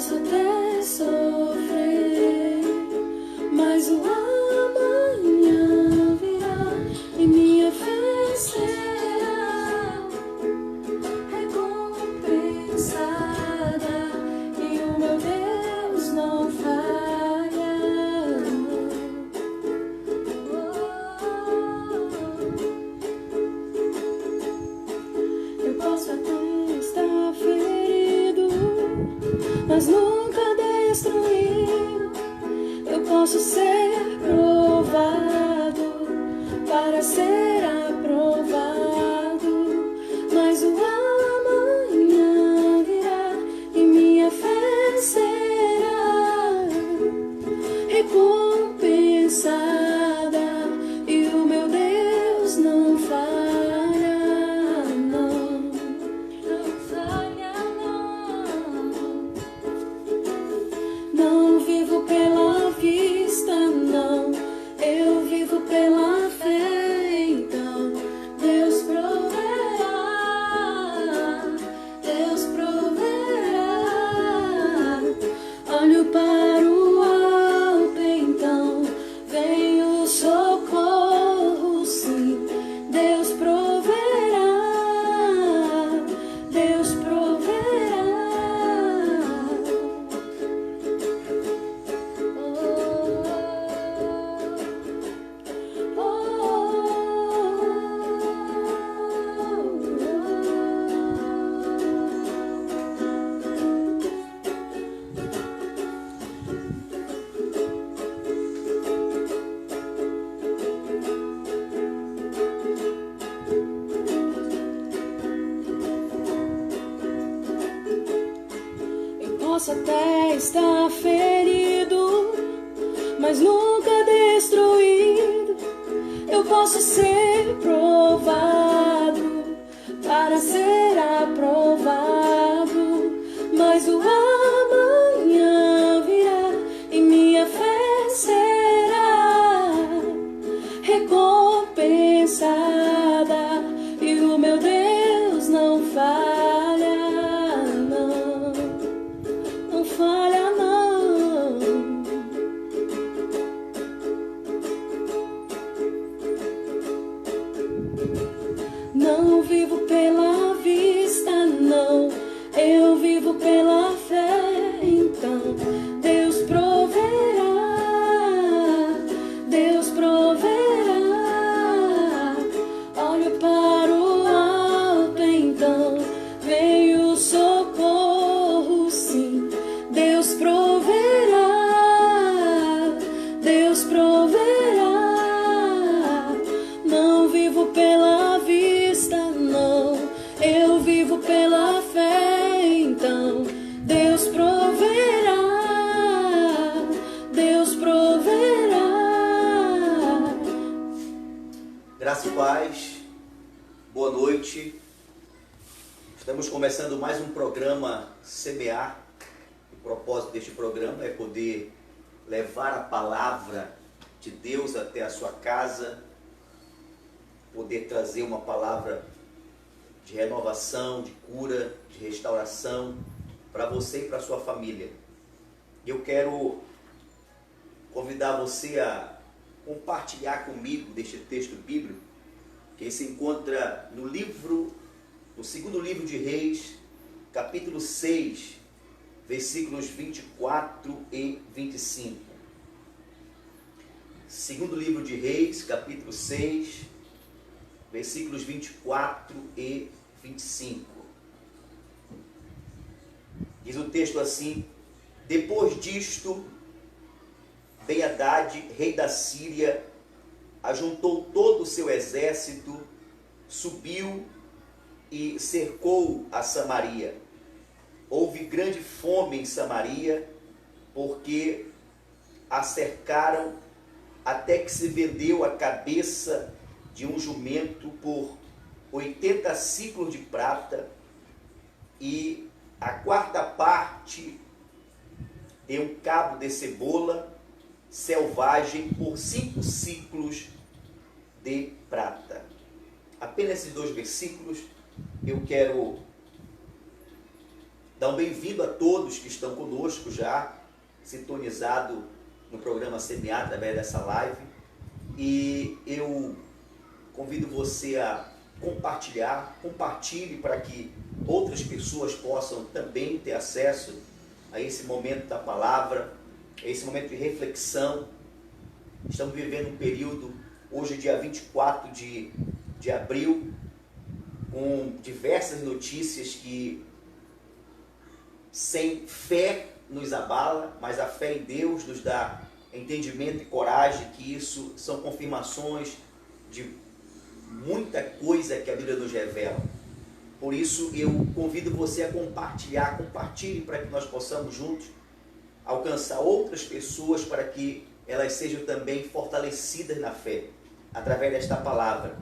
posso até sofrer, mas o amanhã virá e minha fé será recompensada e o meu Deus não falha. Eu posso até estar ferido, mas nunca destruído. Eu posso ser provado para ser aprovado, mas o amanhã virá e minha fé será recompensada e o meu Deus não falha, não falha, não. Não vivo pela vista, não, eu vivo pela fé. Então Deus proverá, Deus proverá. Olho para o alto, então vem o socorro, sim. Deus proverá, Deus proverá. Eu posso até estar ferido, mas nunca destruído. Eu posso ser provado para ser aprovado, mas o amanhã virá e minha fé será recompensada e o meu Deus não falha, não falha, não. Não vivo pela vista, não, eu vivo pela fé. Então Deus proverá, Deus proverá. Olho para o alto, então vem o socorro, sim. Deus proverá, Deus proverá. Não vivo pela vista, não, eu vivo pela fé. Então Deus proverá, Deus proverá. Graça e paz, boa noite. Estamos começando mais um programa Semear. O propósito deste programa é poder levar a palavra de Deus até a sua casa, poder trazer uma palavra de renovação, de cura, de restauração para você e para a sua família. Eu quero convidar você a compartilhar comigo deste texto bíblico que se encontra no segundo livro de Reis, capítulo 6, versículos 24 e 25. Segundo livro de Reis, capítulo 6, versículos 24 e 25. Diz o texto assim: depois disto, Ben-Hadad, rei da Síria, ajuntou todo o seu exército, subiu e cercou a Samaria. Houve grande fome em Samaria, porque a cercaram até que se vendeu a cabeça de um jumento por 80 siclos de prata e a quarta parte de um cabo de cebola selvagem por 5 ciclos de prata. Apenas esses 2 versículos eu quero dar Então, bem-vindo a todos que estão conosco já, sintonizado no programa Semear através dessa live. E eu convido você a compartilhe para que outras pessoas possam também ter acesso a esse momento da palavra, a esse momento de reflexão. Estamos vivendo um período, hoje dia 24 de abril, com diversas notícias que sem fé nos abala, mas a fé em Deus nos dá entendimento e coragem, que isso são confirmações de muita coisa que a Bíblia nos revela. Por isso eu convido você a compartilhe para que nós possamos juntos alcançar outras pessoas, para que elas sejam também fortalecidas na fé, através desta palavra.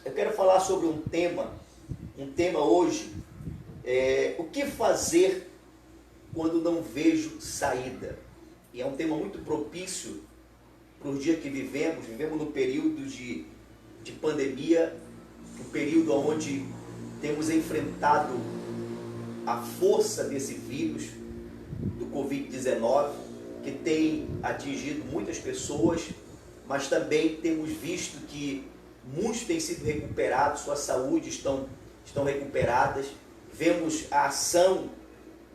Eu quero falar sobre um tema hoje, o que fazer quando não vejo saída. E é um tema muito propício para os dias que vivemos no período de pandemia, um período onde temos enfrentado a força desse vírus, do Covid-19, que tem atingido muitas pessoas, mas também temos visto que muitos têm sido recuperados, sua saúde estão recuperadas. Vemos a ação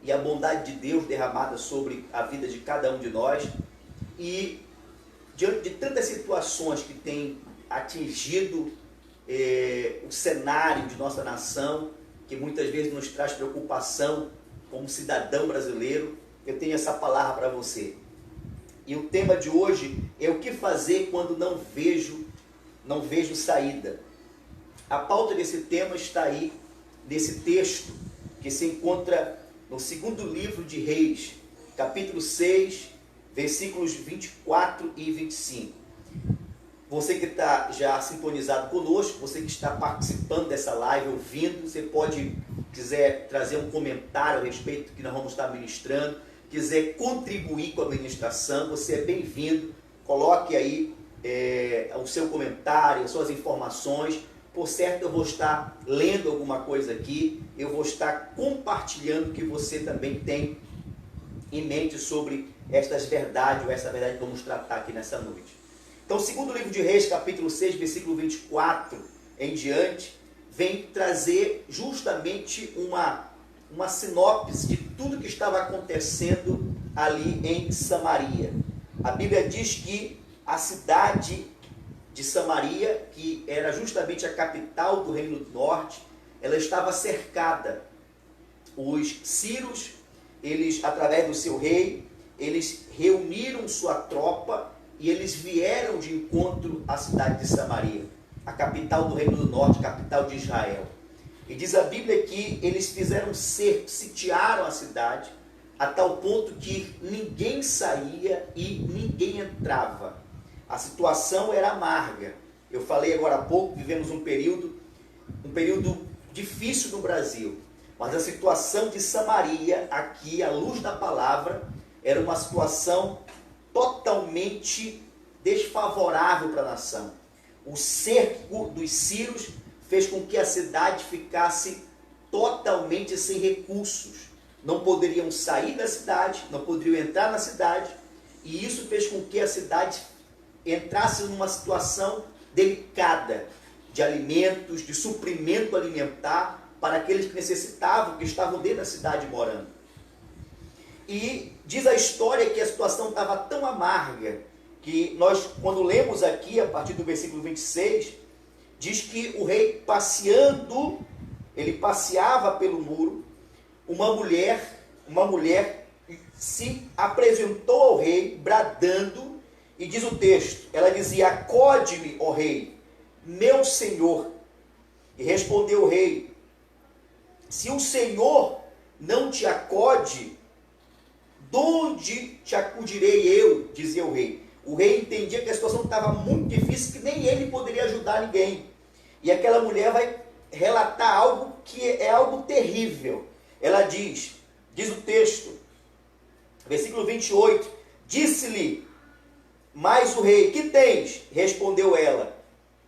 e a bondade de Deus derramada sobre a vida de cada um de nós. E diante de tantas situações que têm atingido o cenário de nossa nação, que muitas vezes nos traz preocupação como cidadão brasileiro, eu tenho essa palavra para você. E o tema de hoje é o que fazer quando não vejo saída. A pauta desse tema está aí, nesse texto, que se encontra no segundo livro de Reis, capítulo 6, versículos 24 e 25. Você que está já sintonizado conosco, você que está participando dessa live, ouvindo, você quiser trazer um comentário a respeito do que nós vamos estar ministrando, quiser contribuir com a ministração, você é bem-vindo. Coloque aí o seu comentário, as suas informações. Por certo, eu vou estar lendo alguma coisa aqui, eu vou estar compartilhando o que você também tem em mente sobre estas verdades, ou essa verdade que vamos tratar aqui nessa noite. Então, segundo livro de Reis, capítulo 6, versículo 24 em diante, vem trazer justamente uma sinopse de tudo que estava acontecendo ali em Samaria. A Bíblia diz que a cidade de Samaria, que era justamente a capital do Reino do Norte, ela estava cercada. Os sírios, eles, através do seu rei, eles reuniram sua tropa e eles vieram de encontro à cidade de Samaria, a capital do Reino do Norte, capital de Israel. E diz a Bíblia que eles fizeram cerco, sitiaram a cidade, a tal ponto que ninguém saía e ninguém entrava. A situação era amarga. Eu falei agora há pouco, vivemos um período difícil no Brasil. Mas a situação de Samaria, aqui, à luz da palavra, era uma situação totalmente desfavorável para a nação. O cerco dos sírios fez com que a cidade ficasse totalmente sem recursos. Não poderiam sair da cidade, não poderiam entrar na cidade, e isso fez com que a cidade entrasse numa situação delicada de alimentos, de suprimento alimentar para aqueles que necessitavam, que estavam dentro da cidade morando. E diz a história que a situação estava tão amarga que nós, quando lemos aqui, a partir do versículo 26, diz que o rei passeando, ele passeava pelo muro, uma mulher se apresentou ao rei, bradando, e diz o texto, ela dizia: acode-me, ó rei, meu senhor. E respondeu o rei: se o Senhor não te acode, de onde te acudirei eu? Dizia o rei. O rei entendia que a situação estava muito difícil, que nem ele poderia ajudar ninguém. E aquela mulher vai relatar algo que é algo terrível. Ela diz o texto, versículo 28, disse-lhe mais o rei: que tens? Respondeu ela: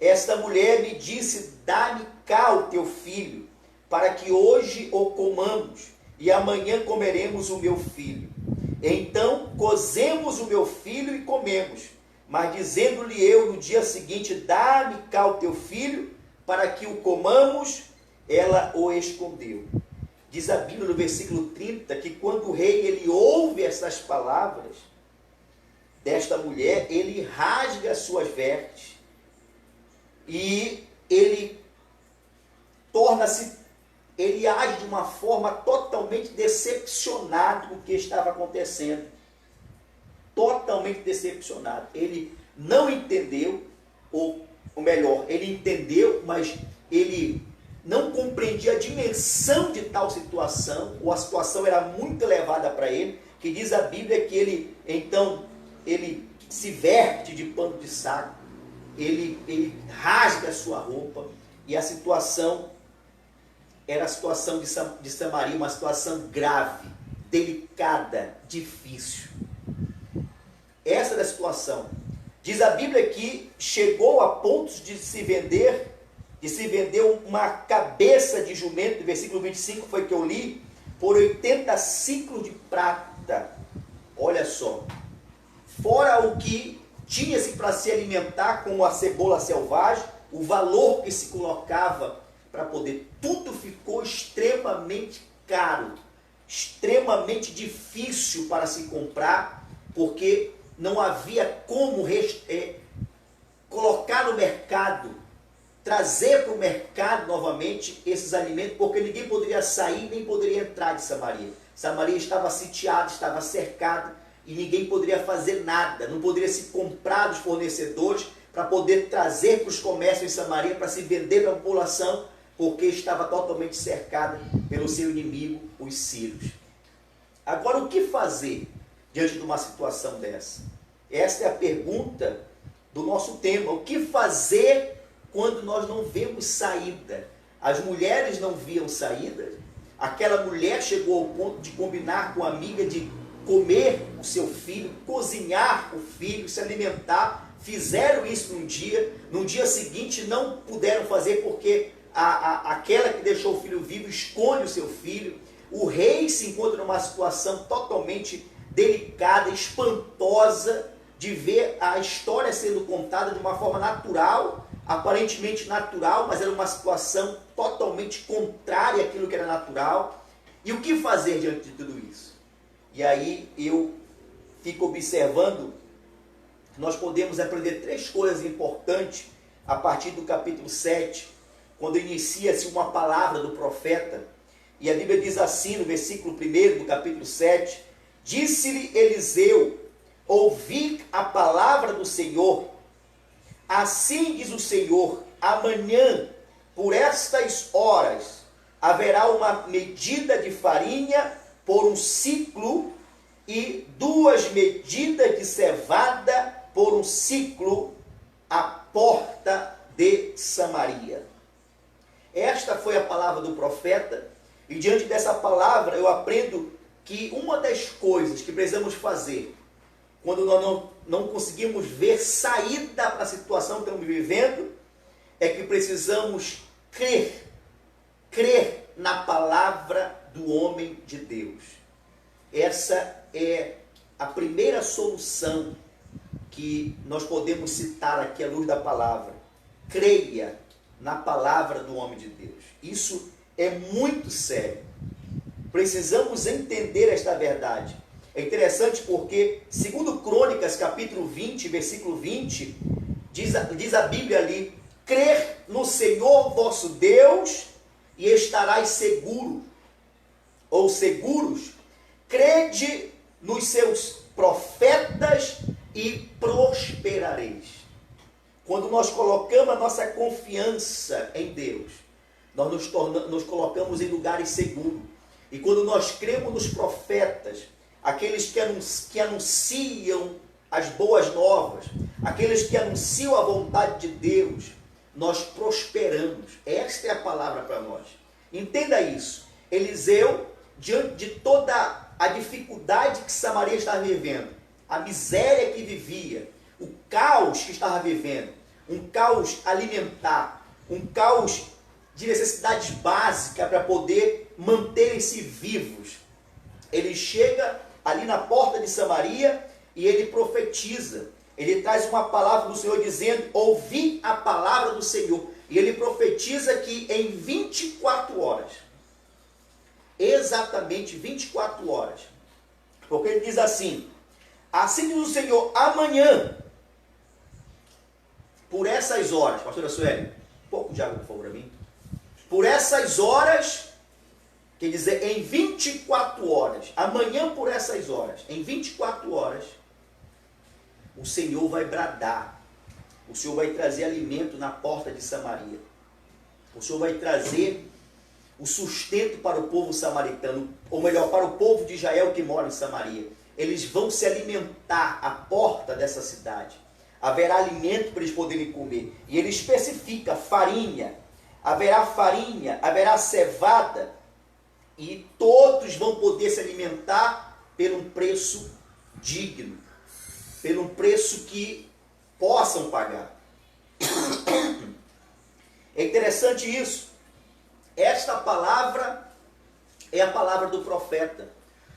esta mulher me disse: dá-me cá o teu filho, para que hoje o comamos, e amanhã comeremos o meu filho. Então cozemos o meu filho e comemos. Mas dizendo-lhe eu no dia seguinte, dá-me cá o teu filho, para que o comamos, ela o escondeu. Diz a Bíblia no versículo 30, que quando o rei ele ouve essas palavras desta mulher, ele rasga as suas vestes e ele ele age de uma forma totalmente decepcionado com o que estava acontecendo. Totalmente decepcionado. Ele não entendeu, ou melhor, ele entendeu, mas ele não compreendia a dimensão de tal situação, ou a situação era muito elevada para ele, que diz a Bíblia que ele se veste de pano de saco, ele rasga a sua roupa, e a situação era a situação de Samaria, uma situação grave, delicada, difícil. Essa era a situação. Diz a Bíblia que chegou a pontos de se vender uma cabeça de jumento, no versículo 25 foi que eu li, por 80 ciclos de prata. Olha só. Fora o que tinha-se para se alimentar, como a cebola selvagem, o valor que se colocava para poder, tudo ficou extremamente caro, extremamente difícil para se comprar, porque não havia como colocar no mercado, trazer para o mercado novamente esses alimentos, porque ninguém poderia sair, nem poderia entrar de Samaria. Samaria estava sitiada, estava cercada, e ninguém poderia fazer nada, não poderia se comprar dos fornecedores para poder trazer para os comércios em Samaria, para se vender para a população, porque estava totalmente cercada pelo seu inimigo, os sírios. Agora, o que fazer diante de uma situação dessa? Essa é a pergunta do nosso tema. O que fazer quando nós não vemos saída? As mulheres não viam saída. Aquela mulher chegou ao ponto de combinar com a amiga de comer o seu filho, cozinhar o filho, se alimentar. Fizeram isso no dia seguinte não puderam fazer porque aquela que deixou o filho vivo esconde o seu filho. O rei se encontra numa situação totalmente delicada, espantosa, de ver a história sendo contada de uma forma natural, aparentemente natural, mas era uma situação totalmente contrária àquilo que era natural. E o que fazer diante de tudo isso? E aí eu fico observando que nós podemos aprender 3 coisas importantes a partir do capítulo 7, quando inicia-se uma palavra do profeta. E a Bíblia diz assim, no versículo 1 do capítulo 7, disse-lhe Eliseu, ouvi a palavra do Senhor, assim diz o Senhor, amanhã, por estas horas, haverá uma medida de farinha por um ciclo e 2 medidas de cevada por um ciclo à porta de Samaria. Esta foi a palavra do profeta, e diante dessa palavra eu aprendo que uma das coisas que precisamos fazer quando nós não conseguimos ver saída para a situação que estamos vivendo, é que precisamos crer na palavra do homem de Deus. Essa é a primeira solução que nós podemos citar aqui à luz da palavra. Creia na palavra do homem de Deus. Isso é muito sério. Precisamos entender esta verdade. É interessante porque, segundo Crônicas, capítulo 20, versículo 20, diz a Bíblia ali, crer no Senhor vosso Deus e estarás seguro, ou seguros. Crede nos seus profetas e prosperareis. Quando nós colocamos a nossa confiança em Deus, nós nos colocamos em lugares seguros. E quando nós cremos nos profetas, aqueles que anunciam as boas novas, aqueles que anunciam a vontade de Deus, nós prosperamos. Esta é a palavra para nós. Entenda isso. Eliseu, diante de toda a dificuldade que Samaria estava vivendo, a miséria que vivia, o caos que estava vivendo, um caos alimentar, um caos de necessidades básicas para poder manterem-se vivos. Ele chega ali na porta de Samaria e ele profetiza. Ele traz uma palavra do Senhor dizendo: ouvi a palavra do Senhor. E ele profetiza que em 24 horas, exatamente 24 horas, porque ele diz assim: assim diz o Senhor, amanhã, por essas horas, pastora Sueli, um pouco de água, por favor, a mim. Por essas horas, quer dizer, em 24 horas, amanhã por essas horas, em 24 horas, o Senhor vai bradar, o Senhor vai trazer alimento na porta de Samaria, o Senhor vai trazer o sustento para o povo samaritano, ou melhor, para o povo de Israel que mora em Samaria. Eles vão se alimentar à porta dessa cidade, haverá alimento para eles poderem comer, e ele especifica farinha, haverá cevada, e todos vão poder se alimentar por um preço digno, por um preço que possam pagar. É interessante isso. Esta palavra é a palavra do profeta.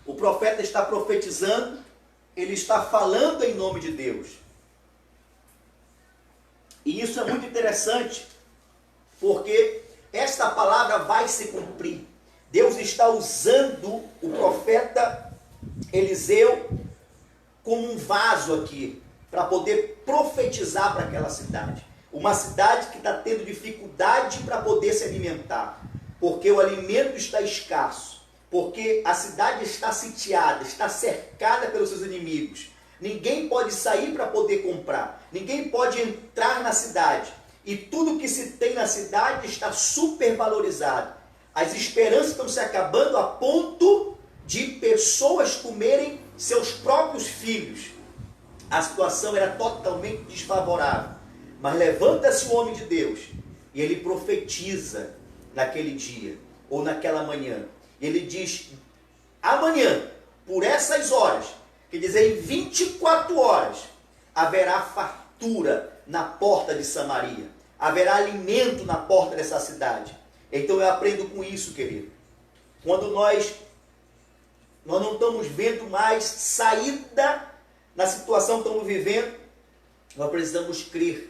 O profeta está profetizando, ele está falando em nome de Deus. E isso é muito interessante, porque esta palavra vai se cumprir. Deus está usando o profeta Eliseu como um vaso aqui, para poder profetizar para aquela cidade. Uma cidade que está tendo dificuldade para poder se alimentar, porque o alimento está escasso, porque a cidade está sitiada, está cercada pelos seus inimigos. Ninguém pode sair para poder comprar, ninguém pode entrar na cidade, e tudo que se tem na cidade está supervalorizado. As esperanças estão se acabando a ponto de pessoas comerem seus próprios filhos. A situação era totalmente desfavorável. Mas levanta-se o homem de Deus e ele profetiza naquele dia ou naquela manhã. Ele diz: amanhã, por essas horas, quer dizer, em 24 horas, haverá fartura na porta de Samaria. Haverá alimento na porta dessa cidade. Então eu aprendo com isso, querido. Quando nós não estamos vendo mais saída na situação que estamos vivendo, nós precisamos crer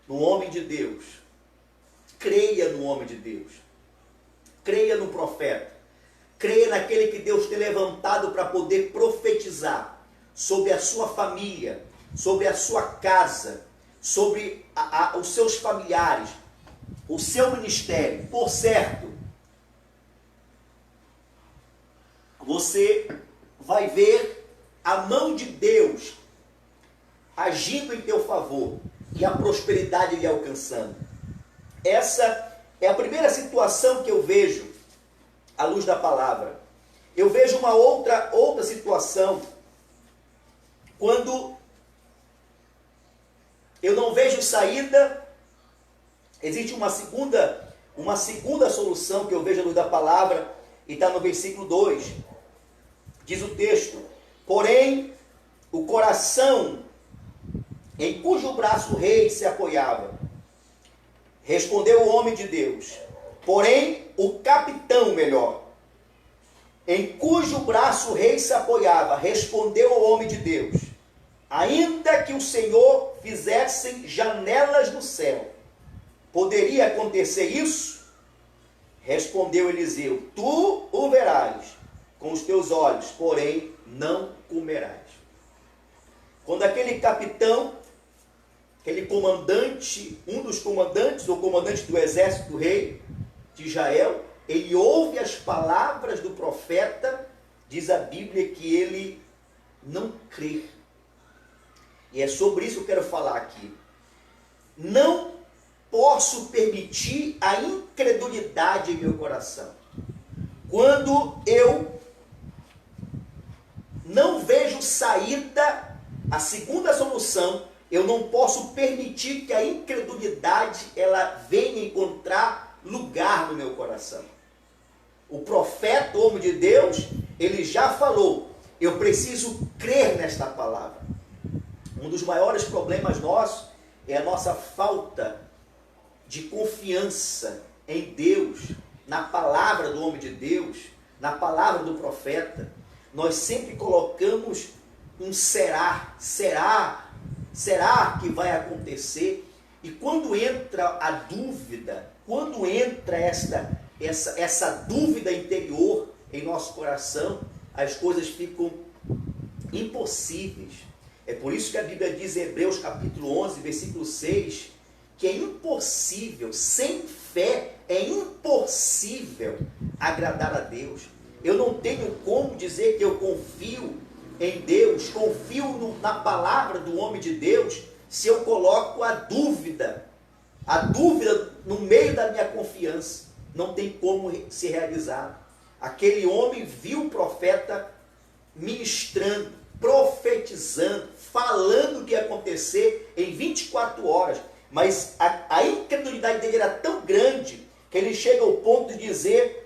no homem de Deus. Creia no homem de Deus. Creia no profeta. Creia naquele que Deus tem levantado para poder profetizar sobre a sua família, sobre a sua casa, sobre os seus familiares, o seu ministério. Por certo, você vai ver a mão de Deus agindo em teu favor e a prosperidade lhe alcançando. Essa é a primeira situação que eu vejo à luz da palavra. Eu vejo uma outra situação quando eu não vejo saída. Existe uma segunda solução que eu vejo à luz da palavra, e está no versículo 2. Diz o texto: porém, o coração em cujo braço o rei se apoiava, respondeu o homem de Deus. Porém, o capitão, melhor, em cujo braço o rei se apoiava, respondeu o homem de Deus: ainda que o Senhor fizesse janelas no céu, poderia acontecer isso? Respondeu Eliseu: tu o verás com os teus olhos, porém não comerás. Quando aquele capitão, aquele comandante, um dos comandantes, ou comandante do exército do rei de Israel, ele ouve as palavras do profeta, diz a Bíblia que ele não crê. E é sobre isso que eu quero falar aqui. Não posso permitir a incredulidade em meu coração. Quando eu não vejo saída, a segunda solução, eu não posso permitir que a incredulidade ela venha encontrar lugar no meu coração. O profeta, o homem de Deus, ele já falou: eu preciso crer nesta palavra. Um dos maiores problemas nossos é a nossa falta de confiança em Deus, na palavra do homem de Deus, na palavra do profeta, nós sempre colocamos um será que vai acontecer. E quando entra a dúvida, quando entra essa dúvida interior em nosso coração, as coisas ficam impossíveis. É por isso que a Bíblia diz em Hebreus capítulo 11, versículo 6, que é impossível, sem fé, é impossível agradar a Deus. Eu não tenho como dizer que eu confio em Deus, confio na palavra do homem de Deus, se eu coloco a dúvida no meio da minha confiança. Não tem como se realizar. Aquele homem viu o profeta ministrando, profetizando, falando o que ia acontecer em 24 horas. Mas a incredulidade dele era tão grande que ele chega ao ponto de dizer,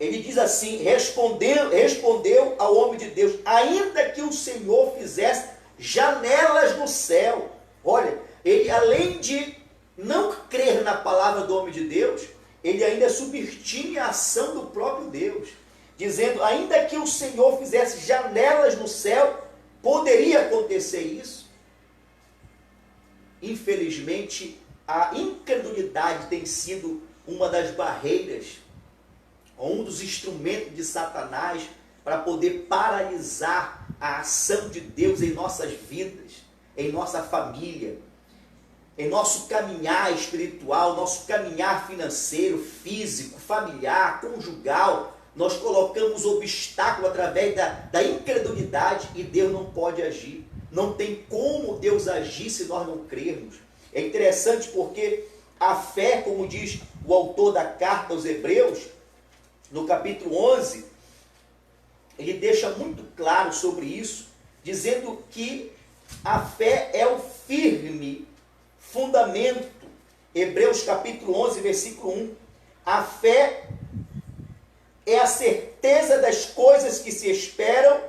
ele diz assim, respondeu ao homem de Deus, ainda que o Senhor fizesse janelas no céu. Olha, ele além de não crer na palavra do homem de Deus, ele ainda subestima a ação do próprio Deus, dizendo, ainda que o Senhor fizesse janelas no céu, poderia acontecer isso? Infelizmente, a incredulidade tem sido uma das barreiras, um dos instrumentos de Satanás para poder paralisar a ação de Deus em nossas vidas, em nossa família, em nosso caminhar espiritual, nosso caminhar financeiro, físico, familiar, conjugal. Nós colocamos obstáculo através da incredulidade e Deus não pode agir. Não tem como Deus agir se nós não crermos. É interessante porque a fé, como diz o autor da carta aos Hebreus, no capítulo 11, ele deixa muito claro sobre isso, dizendo que a fé é o firme fundamento. Hebreus capítulo 11, versículo 1. A fé é a certeza das coisas que se esperam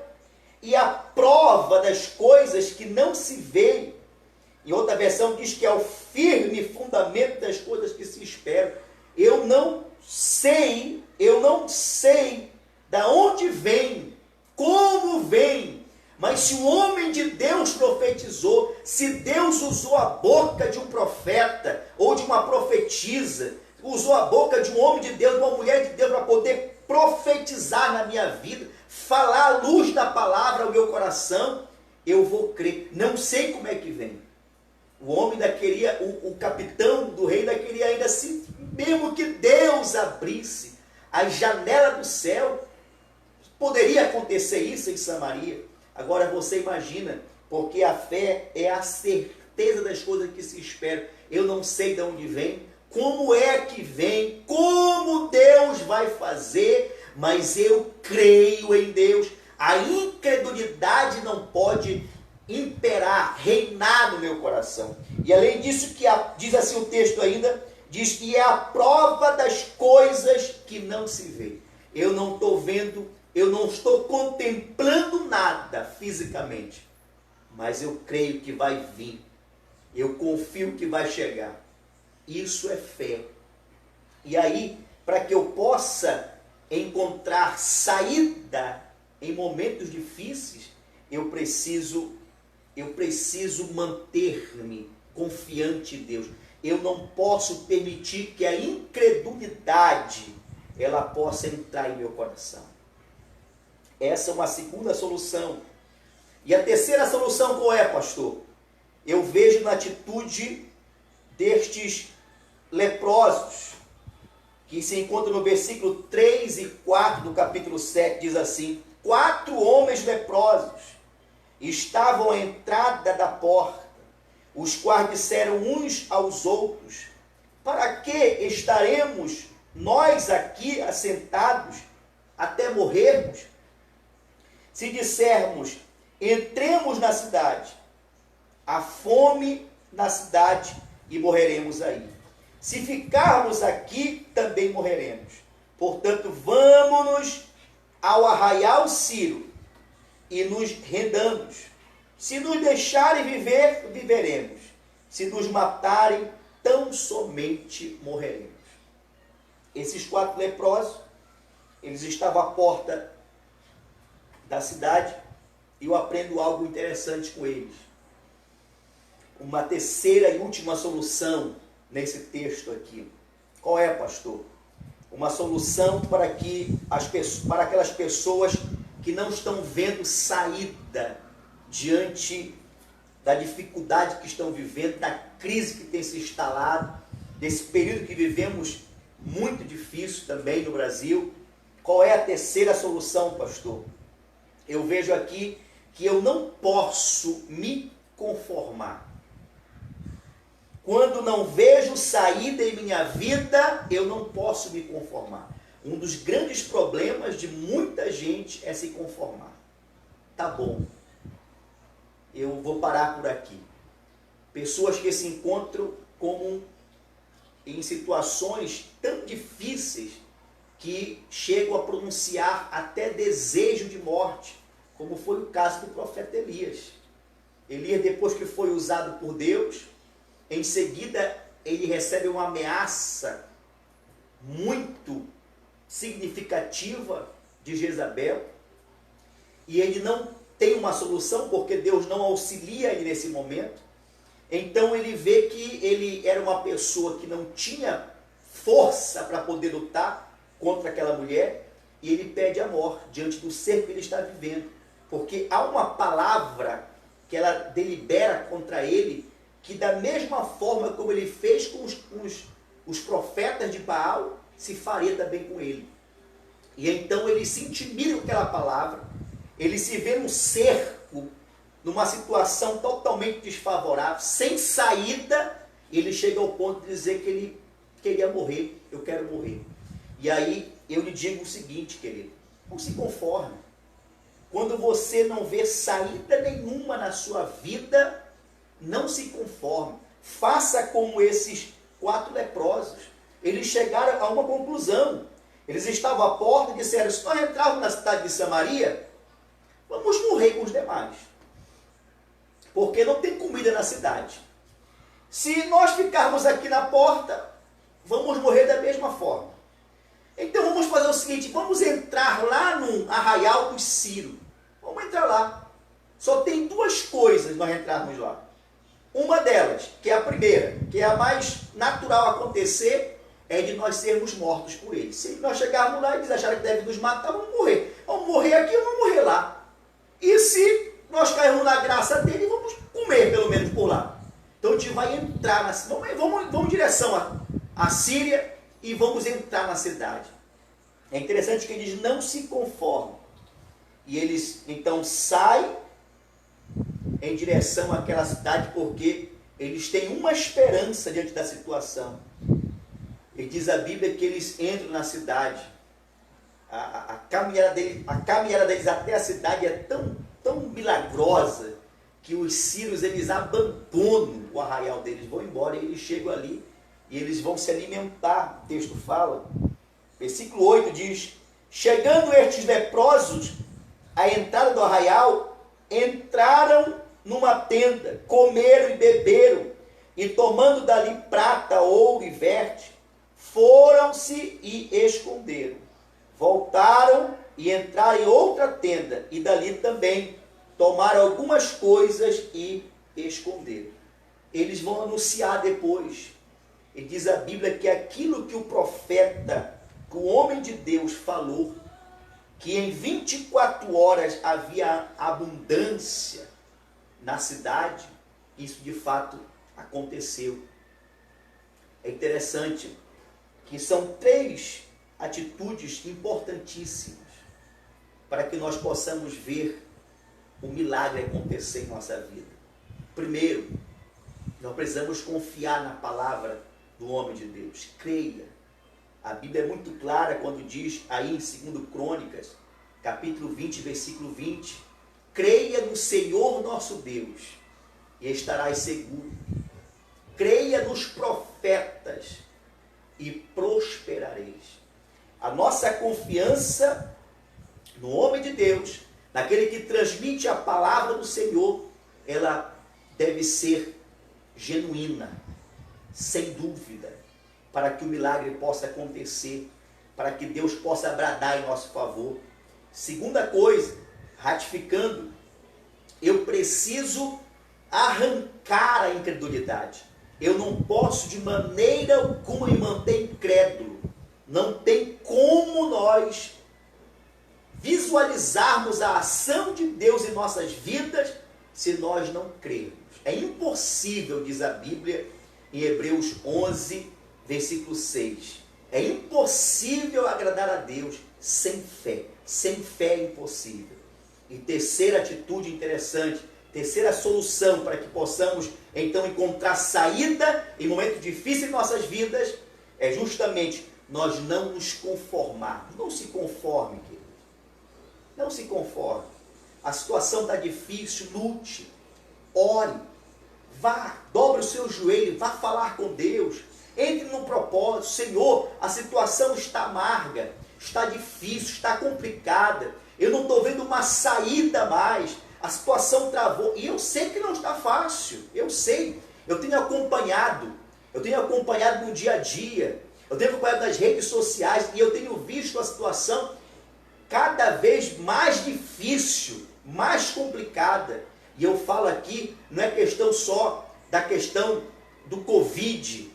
e a prova das coisas que não se veem. Em outra versão diz que é o firme fundamento das coisas que se esperam. Eu não sei da onde vem, como vem, mas se o homem de Deus profetizou, se Deus usou a boca de um profeta ou de uma profetisa, usou a boca de um homem de Deus, de uma mulher de Deus para poder profetizar na minha vida, falar a luz da palavra ao meu coração, eu vou crer. Não sei como é que vem. O homem ainda queria, o capitão do rei ainda queria ainda assim, mesmo que Deus abrisse a janela do céu, poderia acontecer isso em Samaria. Agora você imagina, porque a fé é a certeza das coisas que se esperam. Eu não sei de onde vem, como é que vem, como Deus vai fazer, mas eu creio em Deus. A incredulidade não pode imperar, reinar no meu coração. E além disso, diz assim o texto ainda, diz que é a prova das coisas que não se vê. Eu não estou vendo, eu não estou contemplando nada fisicamente, mas eu creio que vai vir, eu confio que vai chegar. Isso é fé. E aí, para que eu possa encontrar saída em momentos difíceis, eu preciso manter-me confiante em Deus. Eu não posso permitir que a incredulidade ela possa entrar em meu coração. Essa é uma segunda solução. E a terceira solução qual é, pastor? Eu vejo na atitude destes leprosos, que se encontra no versículo 3 e 4 do capítulo 7, diz assim: 4 homens leprosos estavam à entrada da porta, os quais disseram uns aos outros: para que estaremos nós aqui assentados até morrermos? Se dissermos, entremos na cidade, há fome na cidade e morreremos aí. Se ficarmos aqui, também morreremos. Portanto, vamos-nos ao arraial Ciro e nos rendamos. Se nos deixarem viver, viveremos. Se nos matarem, tão somente morreremos. Esses 4 leprosos, eles estavam à porta da cidade, e eu aprendo algo interessante com eles. Uma terceira e última solução nesse texto aqui. Qual é, pastor? Uma solução para aquelas pessoas que não estão vendo saída diante da dificuldade que estão vivendo, da crise que tem se instalado, desse período que vivemos muito difícil também no Brasil. Qual é a terceira solução, pastor? Eu vejo aqui que eu não posso me conformar. Quando não vejo saída em minha vida, eu não posso me conformar. Um dos grandes problemas de muita gente é se conformar. Tá bom, eu vou parar por aqui. Pessoas que se encontram em situações tão difíceis que chegam a pronunciar até desejo de morte, como foi o caso do profeta Elias. Elias, depois que foi usado por Deus, em seguida ele recebe uma ameaça muito significativa de Jezabel, e ele não tem uma solução, porque Deus não auxilia ele nesse momento. Então ele vê que ele era uma pessoa que não tinha força para poder lutar contra aquela mulher, e ele pede a morte diante do cerco que ele está vivendo, porque há uma palavra que ela delibera contra ele, que da mesma forma como ele fez com os profetas de Baal, se faria também com ele. E então ele se intimida com aquela palavra, ele se vê num cerco, numa situação totalmente desfavorável, sem saída. Ele chega ao ponto de dizer que ele queria morrer. Eu quero morrer. E aí eu lhe digo o seguinte, querido, não se conforme. Quando você não vê saída nenhuma na sua vida, não se conforme. Faça como esses 4 leprosos. Eles chegaram a uma conclusão. Eles estavam à porta e disseram: se nós entrarmos na cidade de Samaria, vamos morrer com os demais, porque não tem comida na cidade. Se nós ficarmos aqui na porta, vamos morrer da mesma forma. Então vamos fazer o seguinte: vamos entrar lá no arraial dos Ciro. Vamos entrar lá. Só tem 2 coisas nós entrarmos lá. Uma delas, que é a primeira, que é a mais natural acontecer, é de nós sermos mortos por eles. Se nós chegarmos lá e eles acharem que devem nos matar, vamos morrer. Vamos morrer aqui ou vamos morrer lá. E se nós cairmos na graça dele, vamos comer pelo menos por lá. Então a gente vai entrar na cidade. Vamos em direção à Síria e vamos entrar na cidade. É interessante que eles não se conformam. E eles então saem em direção àquela cidade, porque eles têm uma esperança diante da situação. E diz a Bíblia que eles entram na cidade. A caminhada deles até a cidade é tão milagrosa que os sírios, eles abandonam o arraial deles, vão embora, e eles chegam ali e eles vão se alimentar. O texto fala, versículo 8 diz: chegando estes leprosos à entrada do arraial, entraram numa tenda, comeram e beberam, e tomando dali prata, ouro e verte, foram-se e esconderam. Voltaram e entraram em outra tenda, e dali também tomaram algumas coisas e esconderam. Eles vão anunciar depois. E diz a Bíblia que aquilo que o profeta, que o homem de Deus falou, que em 24 horas havia abundância na cidade, isso de fato aconteceu. É interessante que são 3 atitudes importantíssimas para que nós possamos ver o milagre acontecer em nossa vida. Primeiro, nós precisamos confiar na palavra do homem de Deus. Creia. A Bíblia é muito clara quando diz aí em 2 Crônicas, capítulo 20, versículo 20, creia no Senhor nosso Deus e estarás seguro. Creia nos profetas e prosperareis. A nossa confiança no homem de Deus, naquele que transmite a palavra do Senhor, ela deve ser genuína. sem dúvida, para que o milagre possa acontecer, para que Deus possa bradar em nosso favor. Segunda coisa, ratificando, eu preciso arrancar a incredulidade. Eu não posso de maneira alguma me manter incrédulo. Não tem como nós visualizarmos a ação de Deus em nossas vidas se nós não crermos. É impossível, diz a Bíblia em Hebreus 11, versículo 6. É impossível agradar a Deus sem fé. Sem fé é impossível. E terceira atitude interessante, terceira solução para que possamos então encontrar saída em momentos difíceis em nossas vidas, é justamente nós não nos conformarmos. Não se conforme, querido. Não se conforme. A situação está difícil, lute, ore, vá, dobre o seu joelho, vá falar com Deus, entre no propósito. Senhor, a situação está amarga, está difícil, está complicada, eu não estou vendo uma saída mais, a situação travou, e eu sei que não está fácil, eu sei, eu tenho acompanhado no dia a dia, eu tenho acompanhado nas redes sociais, e eu tenho visto a situação cada vez mais difícil, mais complicada. E eu falo aqui, não é questão só da questão do Covid,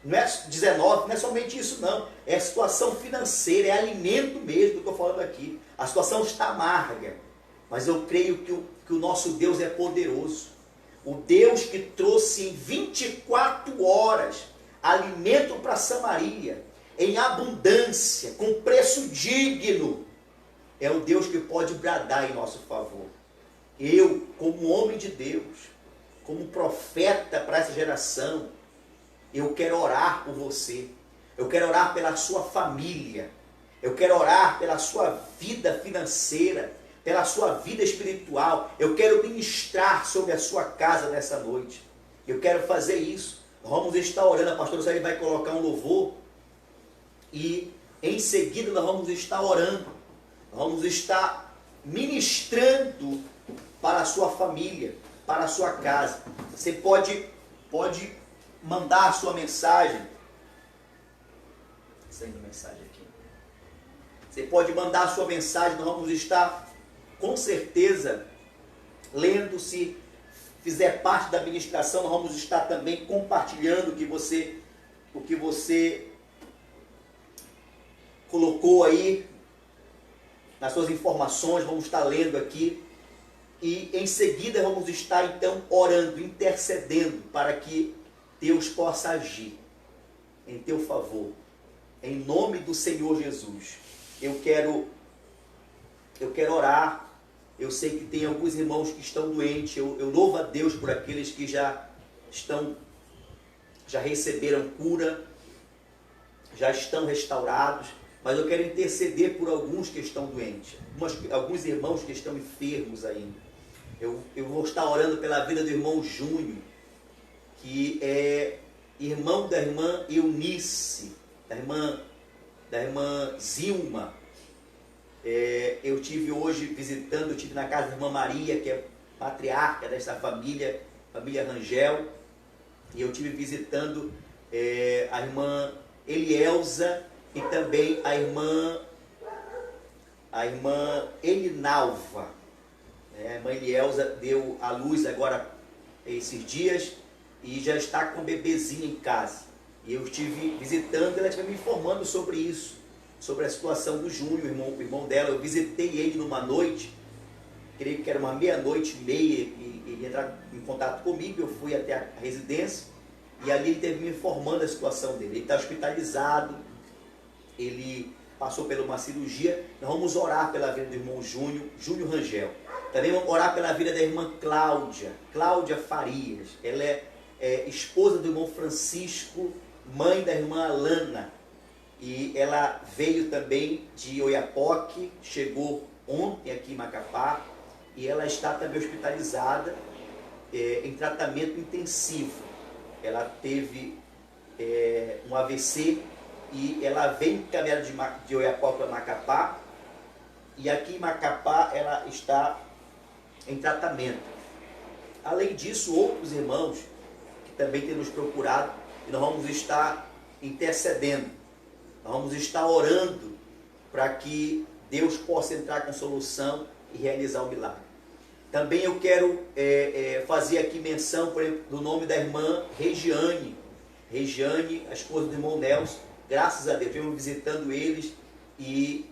não é 19, não é somente isso não, é a situação financeira, é alimento mesmo que eu estou falando aqui. A situação está amarga, mas eu creio que o nosso Deus é poderoso. O Deus que trouxe em 24 horas alimento para Samaria, em abundância, com preço digno, é o Deus que pode bradar em nosso favor. Eu, como homem de Deus, como profeta para essa geração, eu quero orar por você, eu quero orar pela sua família, eu quero orar pela sua vida financeira, pela sua vida espiritual, eu quero ministrar sobre a sua casa nessa noite, eu quero fazer isso. Vamos estar orando, a pastora Sérgio vai colocar um louvor, e em seguida nós vamos estar orando, vamos estar ministrando para a sua família, para a sua casa. Você pode mandar a sua mensagem. Saindo mensagem aqui. Você pode mandar a sua mensagem, nós vamos estar com certeza lendo. Se fizer parte da administração, nós vamos estar também compartilhando o que você colocou aí nas suas informações, vamos estar lendo aqui. E em seguida vamos estar então orando, intercedendo para que Deus possa agir em teu favor. Em nome do Senhor Jesus. Eu quero orar. Eu sei que tem alguns irmãos que estão doentes. Eu louvo a Deus por aqueles que já receberam cura, já estão restaurados. Mas eu quero interceder por alguns que estão doentes, alguns irmãos que estão enfermos ainda. Eu vou estar orando pela vida do irmão Júnior, que é irmão da irmã Eunice, da irmã Zilma. Eu tive hoje visitando, eu estive na casa da irmã Maria, que é patriarca dessa família Rangel, e eu estive visitando a irmã Elielza e também a irmã Elinalva. A irmã Elielza deu à luz agora esses dias e já está com um bebezinho em casa. E eu estive visitando, ela estive me informando sobre isso, sobre a situação do Júnior, o irmão dela. Eu visitei ele numa noite, creio que era uma 00:30, e ele entrar em contato comigo. Eu fui até a residência e ali ele esteve me informando a situação dele. Ele está hospitalizado, ele passou por uma cirurgia. Nós vamos orar pela vida do irmão Júnior Rangel. Também vamos orar pela vida da irmã Cláudia Farias. Ela é esposa do irmão Francisco, mãe da irmã Alana. E ela veio também de Oiapoque, chegou ontem aqui em Macapá, e ela está também hospitalizada em tratamento intensivo. Ela teve um AVC e ela veio encaminhada de Oiapoque para Macapá, e aqui em Macapá ela está em tratamento. Além disso, outros irmãos que também têm nos procurado, e nós vamos estar intercedendo, nós vamos estar orando para que Deus possa entrar com solução e realizar o milagre. Também eu quero fazer aqui menção, por exemplo, do nome da irmã Regiane, a esposa do irmão Nelson. Graças a Deus, estivemos visitando eles e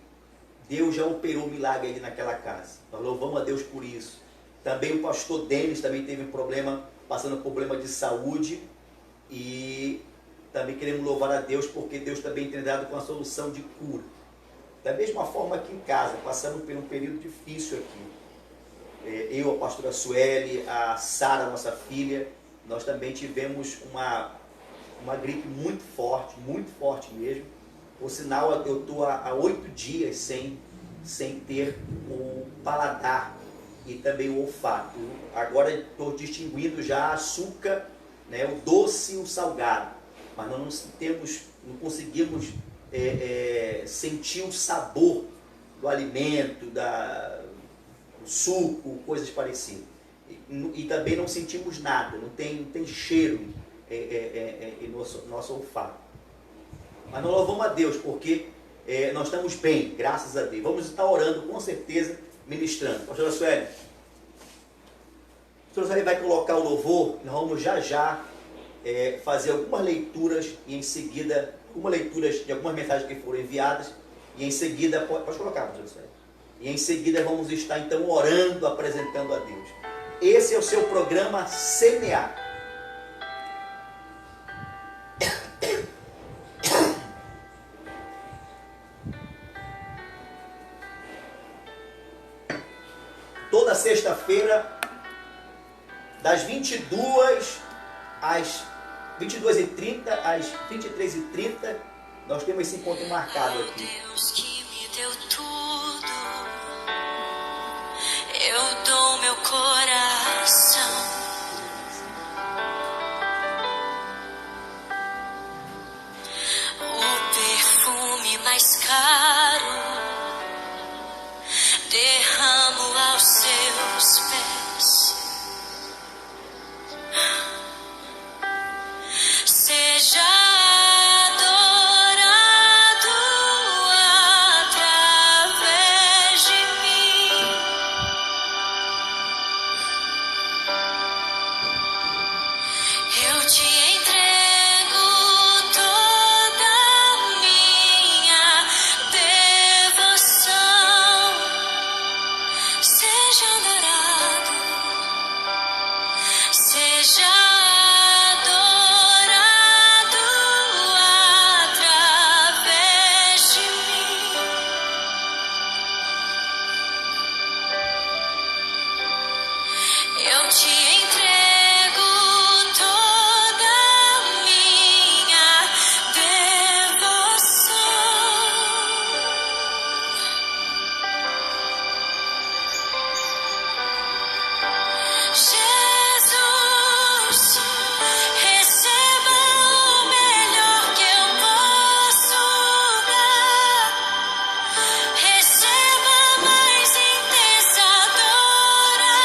Deus já operou um milagre ali naquela casa. Nós louvamos a Deus por isso. Também o pastor Denis também teve problema, passando problema de saúde, e também queremos louvar a Deus porque Deus também tem dado com a solução de cura. Da mesma forma aqui em casa, passamos por um período difícil aqui. Eu, a pastora Sueli, a Sara, nossa filha, nós também tivemos uma gripe muito forte mesmo. Por sinal, eu estou há 8 dias sem ter o paladar e também o olfato. Agora estou distinguindo já açúcar, né, o doce e o salgado, mas nós não conseguimos sentir o sabor do alimento, do suco, coisas parecidas. E também não sentimos nada, não tem cheiro em nosso olfato. Mas nós louvamos a Deus porque nós estamos bem, graças a Deus. Vamos estar orando com certeza, ministrando. Pastora Sueli, a pastora Sueli vai colocar o louvor, nós vamos já fazer algumas leituras e em seguida, algumas leituras de algumas mensagens que foram enviadas, e em seguida, pode colocar, pastora Sueli. E em seguida vamos estar então orando, apresentando a Deus. Esse é o seu programa Semear. Toda sexta-feira, das 22 às 22h30 às 23h30, nós temos esse encontro marcado aqui. Deus que me deu tudo, eu dou meu coração. O perfume mais caro derramo aos seus pés. Seja adorado através de mim. Eu te entrego toda a minha devoção. Seja adorado, seja adorado através de mim. Eu te entrego toda a minha devoção. Jesus, receba o melhor que eu posso dar. Receba a mais intensa adoração.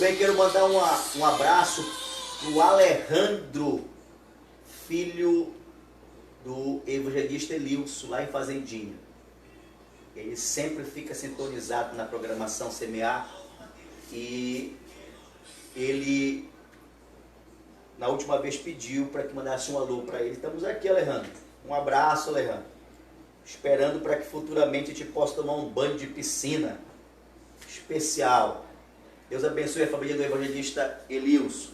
bem, quero mandar um abraço para o Alejandro, filho do evangelista Elilson, lá em Fazendinha. Ele sempre fica sintonizado na programação Semear e ele, na última vez, pediu para que mandasse um alô para ele. Estamos aqui, Alejandro. Um abraço, Alejandro. Esperando para que futuramente a gente possa tomar um banho de piscina especial. Deus abençoe a família do evangelista Elilson.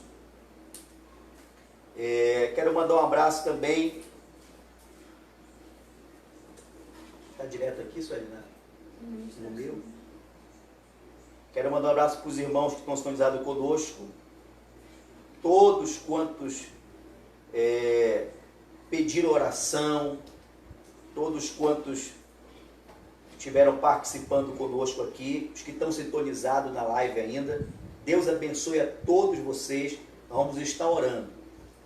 Quero mandar um abraço também. Está direto aqui, Suelina? No meu. Quero mandar um abraço para os irmãos que estão sintonizados conosco. Todos quantos pediram oração, todos quantos estiveram participando conosco aqui, os que estão sintonizados na live ainda. Deus abençoe a todos vocês. Nós vamos estar orando.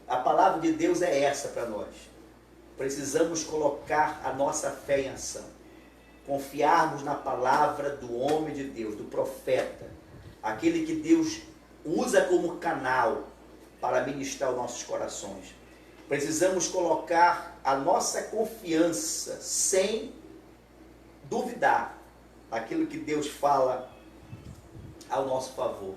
A palavra de Deus é essa para nós. Precisamos colocar a nossa fé em ação. Confiarmos na palavra do homem de Deus, do profeta. Aquele que Deus usa como canal para ministrar os nossos corações. Precisamos colocar a nossa confiança sem duvidar aquilo que Deus fala ao nosso favor.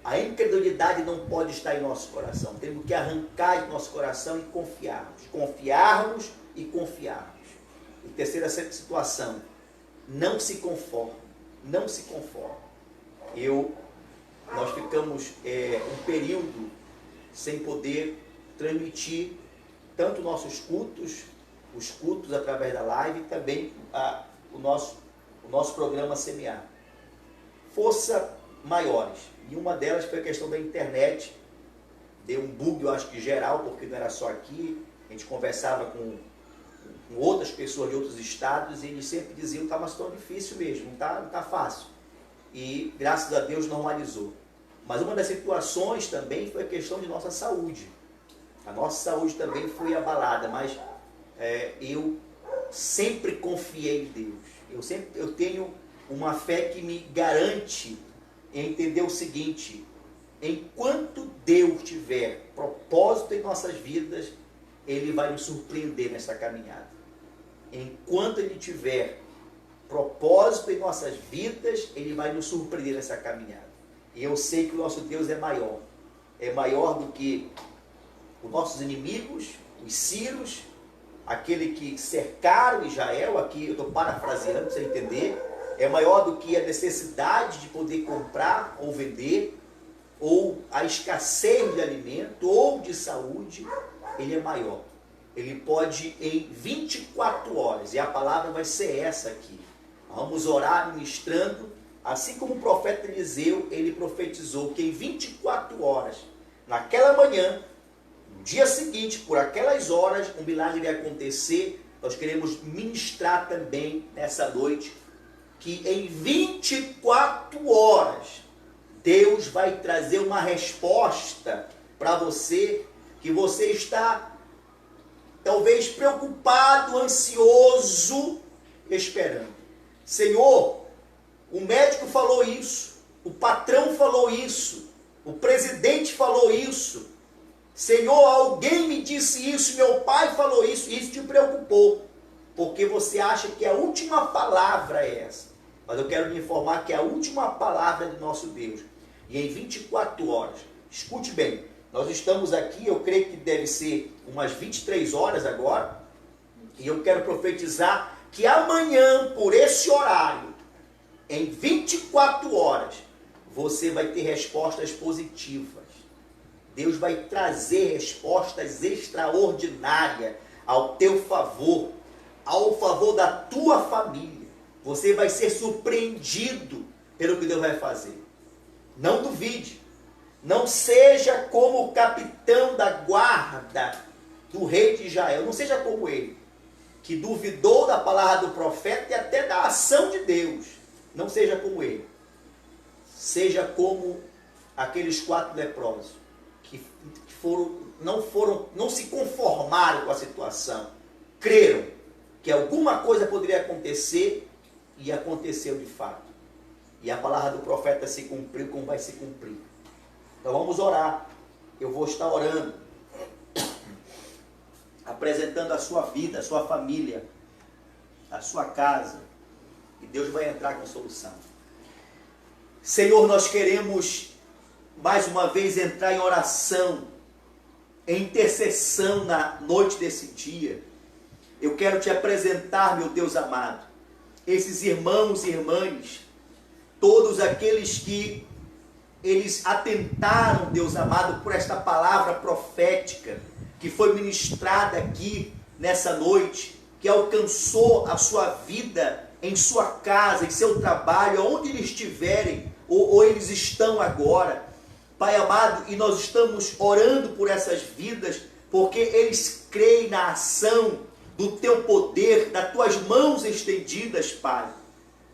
A incredulidade não pode estar em nosso coração. Temos que arrancar de nosso coração e confiarmos. Confiarmos e confiarmos. E terceira situação, não se conforme. Não se conforme. Nós ficamos um período sem poder transmitir tanto nossos cultos, os cultos através da live e também o nosso programa Semear. Força maiores. E uma delas foi a questão da internet. Deu um bug, eu acho que geral, porque não era só aqui. A gente conversava com outras pessoas de outros estados e eles sempre diziam que está uma situação difícil mesmo, não tá fácil. E graças a Deus normalizou. Mas uma das situações também foi a questão de nossa saúde. A nossa saúde também foi abalada, mas eu sempre confiei em Deus. Eu tenho uma fé que me garante entender o seguinte: enquanto Deus tiver propósito em nossas vidas, Ele vai nos surpreender nessa caminhada. Enquanto Ele tiver propósito em nossas vidas, Ele vai nos surpreender nessa caminhada. E eu sei que o nosso Deus é maior do que os nossos inimigos, os sírios, aquele que cercaram Israel. Aqui eu estou parafraseando para você entender. É maior do que a necessidade de poder comprar ou vender, ou a escassez de alimento, ou de saúde. Ele é maior. Ele pode em 24 horas, e a palavra vai ser essa aqui. Vamos orar ministrando, assim como o profeta Eliseu, ele profetizou que em 24 horas, naquela manhã, no dia seguinte, por aquelas horas, um milagre ia acontecer. Nós queremos ministrar também nessa noite, que em 24 horas, Deus vai trazer uma resposta para você, que você está talvez preocupado, ansioso, esperando. Senhor, o médico falou isso, o patrão falou isso, o presidente falou isso. Senhor, alguém me disse isso, meu pai falou isso. Isso te preocupou, porque você acha que a última palavra é essa. Mas eu quero lhe informar que é a última palavra de nosso Deus. E em 24 horas, escute bem, nós estamos aqui, eu creio que deve ser umas 23 horas agora, e eu quero profetizar que amanhã, por esse horário, em 24 horas, você vai ter respostas positivas. Deus vai trazer respostas extraordinárias ao teu favor, ao favor da tua família. Você vai ser surpreendido pelo que Deus vai fazer. Não duvide. Não seja como o capitão da guarda do rei de Israel. Não seja como ele, que duvidou da palavra do profeta e até da ação de Deus. Não seja como ele. Seja como aqueles 4 leprosos que não se conformaram com a situação. Creram que alguma coisa poderia acontecer e aconteceu de fato. E a palavra do profeta se cumpriu como vai se cumprir. Então vamos orar. Eu vou estar orando, apresentando a sua vida, a sua família, a sua casa. E Deus vai entrar com solução. Senhor, nós queremos mais uma vez entrar em oração, em intercessão na noite desse dia. Eu quero te apresentar, meu Deus amado, esses irmãos e irmãs, todos aqueles que eles atentaram, Deus amado, por esta palavra profética que foi ministrada aqui nessa noite, que alcançou a sua vida em sua casa, em seu trabalho, aonde eles estiverem, ou eles estão agora. Pai amado, e nós estamos orando por essas vidas, porque eles creem na ação do teu poder, das tuas mãos estendidas, Pai.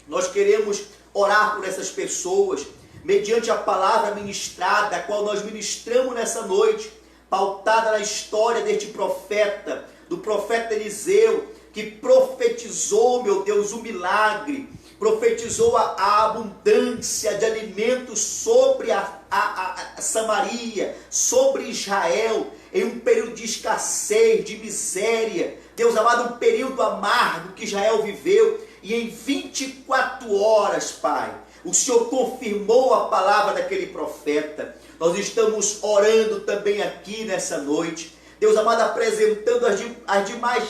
Nós queremos orar por essas pessoas, mediante a palavra ministrada, a qual nós ministramos nessa noite, pautada na história deste profeta, do profeta Eliseu, que profetizou, meu Deus, o milagre, profetizou a abundância de alimentos sobre a Samaria, sobre Israel, em um período de escassez, de miséria. Deus amado, um período amargo que Israel viveu, e em 24 horas, Pai, o Senhor confirmou a palavra daquele profeta. Nós estamos orando também aqui nessa noite, Deus amado, apresentando as demais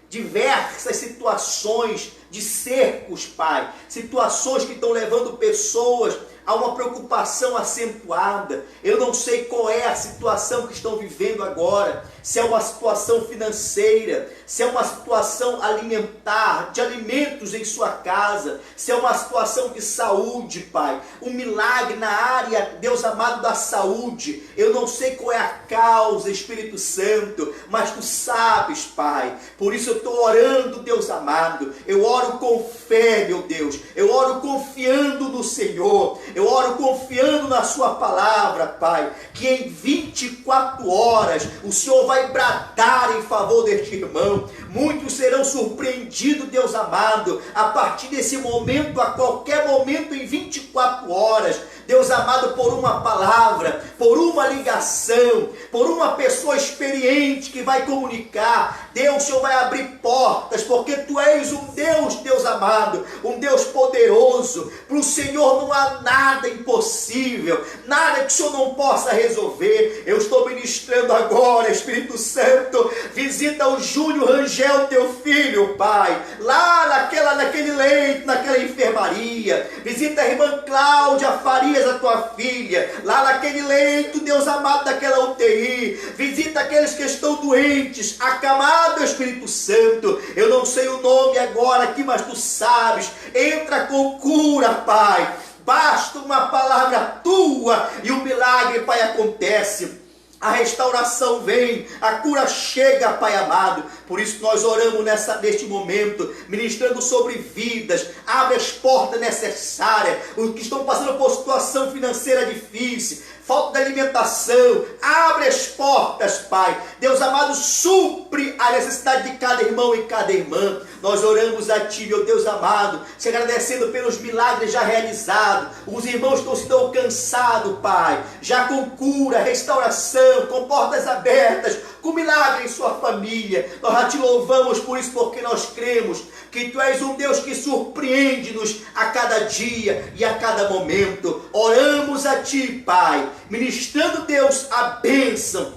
diversas situações de cercos, Pai, situações que estão levando pessoas a uma preocupação acentuada. Eu não sei qual é a situação que estão vivendo agora, se é uma situação financeira, se é uma situação alimentar, de alimentos em sua casa, se é uma situação de saúde, Pai, um milagre na área, Deus amado, da saúde. Eu não sei qual é a causa, Espírito Santo, mas Tu sabes, Pai. Por isso eu estou orando, Deus amado. Eu oro com fé, meu Deus. Eu oro confiando no Senhor. Eu oro confiando na Sua palavra, Pai, que em 24 horas o Senhor vai bradar em favor deste irmão. Muitos serão surpreendidos, Deus amado, a partir desse momento, a qualquer momento, em 24 horas, Deus amado, por uma palavra, por uma ligação, por uma pessoa experiente que vai comunicar. Deus, o Senhor vai abrir portas, porque Tu és um Deus, Deus amado, um Deus poderoso. Para o Senhor não há nada impossível, nada que o Senhor não possa resolver. Eu estou ministrando agora, Espírito Santo, visita o Júnior Rangel, Teu filho, Pai, lá naquele leito, naquela enfermaria. Visita a irmã Cláudia Farias, a Tua filha, lá naquele leito, Deus amado, daquela UTI. Visita aqueles que estão doentes, acamado, Espírito Santo. Eu não sei o nome agora aqui, mas Tu sabes. Entra com cura, Pai. Basta uma palavra Tua e o milagre, Pai, acontece. A restauração vem, a cura chega, Pai amado. Por isso nós oramos neste momento, ministrando sobre vidas. Abre as portas necessárias. Os que estão passando por situação financeira difícil, falta de alimentação, abre as portas, Pai. Deus amado, supre a necessidade de cada irmão e cada irmã. Nós oramos a Ti, meu Deus amado, te agradecendo pelos milagres já realizados. Os irmãos estão sendo alcançados, Pai, já com cura, restauração, com portas abertas, com milagre em sua família. Nós já Te louvamos por isso, porque nós cremos que Tu és um Deus que surpreende-nos a cada dia e a cada momento. Oramos a Ti, Pai, ministrando, Deus, a bênção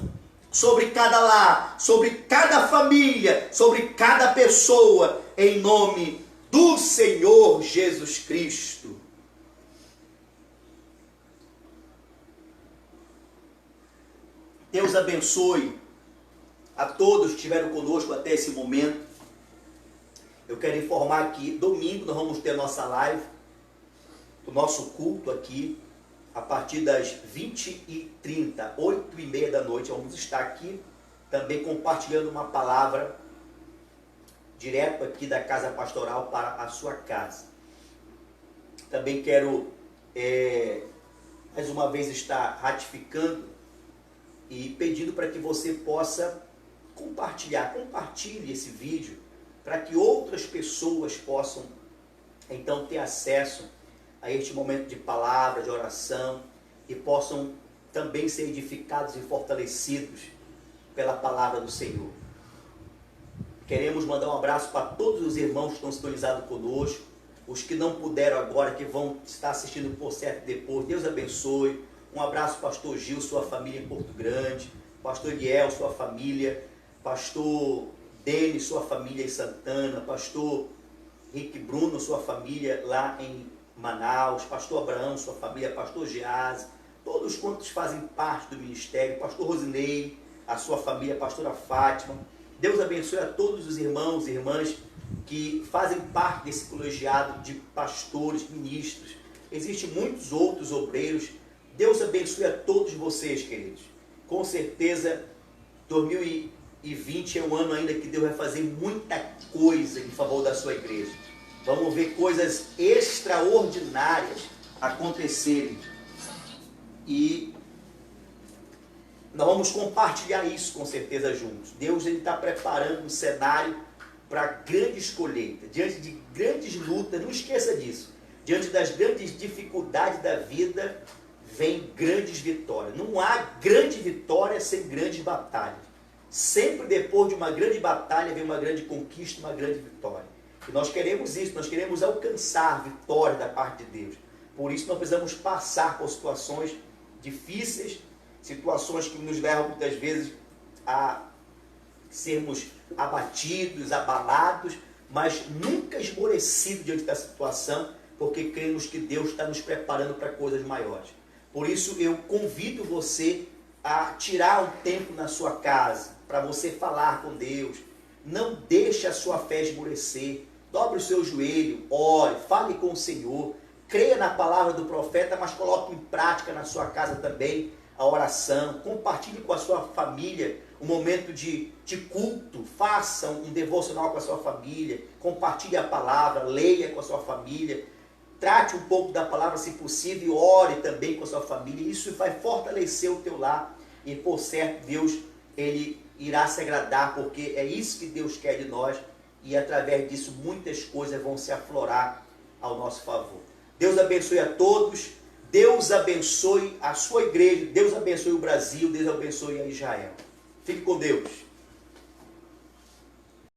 sobre cada lar, sobre cada família, sobre cada pessoa, em nome do Senhor Jesus Cristo. Deus abençoe a todos que estiveram conosco até esse momento. Eu quero informar que domingo nós vamos ter nossa live, o nosso culto aqui, a partir das 20h30, 8h30 da noite. Vamos estar aqui também compartilhando uma palavra direto aqui da Casa Pastoral para a sua casa. Também quero mais uma vez estar ratificando e pedindo para que você possa compartilhe esse vídeo, para que outras pessoas possam então ter acesso a este momento de palavra, de oração, e possam também ser edificados e fortalecidos pela palavra do Senhor. Queremos mandar um abraço para todos os irmãos que estão sintonizados conosco, os que não puderam agora, que vão estar assistindo por certo depois. Deus abençoe. Um abraço, pastor Gil, sua família em Porto Grande, pastor Eliel, sua família, pastor Denis, sua família em Santana, pastor Rick Bruno, sua família lá em Manaus, pastor Abraão, sua família, pastor Gease, todos quantos fazem parte do ministério, pastor Rosinei, a sua família, pastora Fátima. Deus abençoe a todos os irmãos e irmãs que fazem parte desse colegiado de pastores, ministros. Existem muitos outros obreiros. Deus abençoe a todos vocês, queridos. Com certeza, 2020 é um ano ainda que Deus vai fazer muita coisa em favor da sua igreja. Vamos ver coisas extraordinárias acontecerem. E nós vamos compartilhar isso com certeza juntos. Deus está preparando um cenário para grandes colheitas, diante de grandes lutas. Não esqueça disso. Diante das grandes dificuldades da vida, vem grandes vitórias. Não há grande vitória sem grandes batalhas. Sempre depois de uma grande batalha vem uma grande conquista, uma grande vitória. E nós queremos isso, nós queremos alcançar vitória da parte de Deus. Por isso nós precisamos passar por situações difíceis, situações que nos levam muitas vezes a sermos abatidos, abalados, mas nunca esmorecidos diante da situação, porque cremos que Deus está nos preparando para coisas maiores. Por isso eu convido você a tirar um tempo na sua casa, para você falar com Deus. Não deixe a sua fé esmorecer. Dobre o seu joelho, ore, fale com o Senhor. Creia na palavra do profeta, mas coloque em prática na sua casa também a oração. Compartilhe com a sua família um momento de culto. Faça um devocional com a sua família. Compartilhe a palavra, leia com a sua família. Trate um pouco da palavra, se possível, e ore também com a sua família. Isso vai fortalecer o teu lar. E, por certo, Deus, Ele irá se agradar, porque é isso que Deus quer de nós. E, através disso, muitas coisas vão se aflorar ao nosso favor. Deus abençoe a todos. Deus abençoe a sua igreja. Deus abençoe o Brasil. Deus abençoe a Israel. Fique com Deus.